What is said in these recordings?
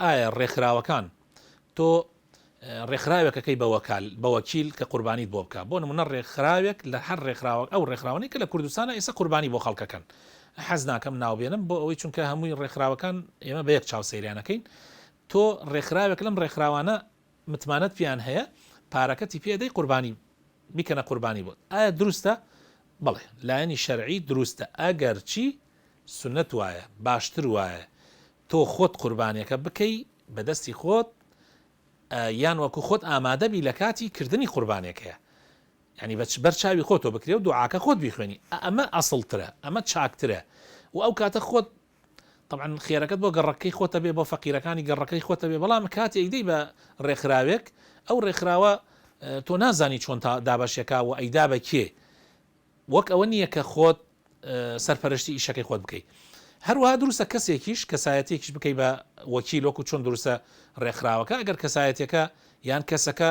ئایا ڕێکخراوەکان تۆ ڕێکخراوێکەکەی بە وەکیل کە قوربانیت بۆ بکە بۆ نمونە ڕێکخراوێک لە هەر ڕێکخراوە ئەو ڕێکخراوەی کە لە کوردستانە ئێستا قوربانی بۆ خەڵکەکەن حەز ناکەم ناوبێنم بۆ ئەوەی چونکە هەمووی ڕێکخراوەکان ئێمە بە یەک چاوسەیریانەکەین تۆ ڕێکخراوێک لەم ڕێکخراوانە متمانەت پیان هەیە پارەکەتی پێدەی قوربانی بیکەنە قوربانی بۆت ئایا دروستە بەڵێ لایەنی شەرعی دروستە ئەگەر چی سنەت وایە باشتر وایە تۆ خۆت قوربانیەکە بکەی بەدەستی خۆت یان وەکو خۆت ئامادەبی لە کاتی کردنی قوربانێکەیە ینی بەرچاوی خۆتۆ بکرێ و دوعاکە خۆت بیخوێنی ئەمە ئەسڵترە ئەمە چاکترە و ئەو کاتە خۆت طبعا خێرەکەت بۆ گەڕەکەی خۆتە بێ بۆ فەقیرەکانی گەڕەکەی خۆتە بێ بەڵام کاتی ئەیدەی بە ڕێکخراوێک ئەو ڕێکخراوە تۆ نازانی چۆن دابەشێکا و ئەیدا بە کێ وەک ئەوە نییە کە خۆت سەرپەرشتی ئیشەکەی خۆت بکەیت هەروەها دروستە کەسێکیش کەسایەتێکیش بکەی بە وەکیل وەکو چۆن دروستە ڕێکخراوەکە ئەگەر کەسایەتەکە یان کەسەکە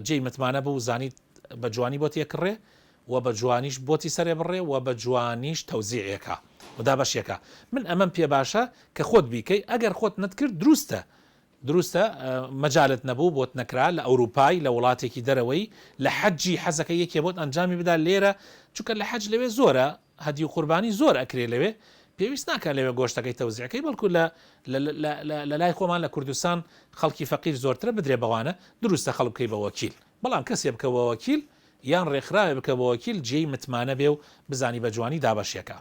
جێی متمانە بوو زانیت بە جوانی بۆ تێکڕێ و بە جوانیش بۆتی سەرێ بڕێ و بە جوانیش تەوزیعەکە ودا بەشێکە من ئەمەم پێ باشە کە خۆت بیکەی ئەگەر خۆت نەتکرد دروستە مەجالت نەبوو بۆت نەکرا لە ئەوروپای لە وڵاتێکی دەرەوەی لە حەجی حەزەکە یەکێ بۆت ئەنجامی بدا لێرە چونکە لە حەج لەوێ زۆرە هەدی و قوربانی زۆر ئەکرێ لەوێ پێویست ناکە لەوێ گۆشتەکەی تەوزیعەکەی بەڵکو لە لای خۆمان لە کوردستان خەڵکی فەقیر زۆرترە بدرێ بەوانە دروستە خەڵک بکەی بە وەکیل بەڵام کەسێ بکە بە وەکیل یان ڕێکخراوێ بکە بە وەکیل جێی متمانە بێ و بزانی بە جوانی دابەشیەکە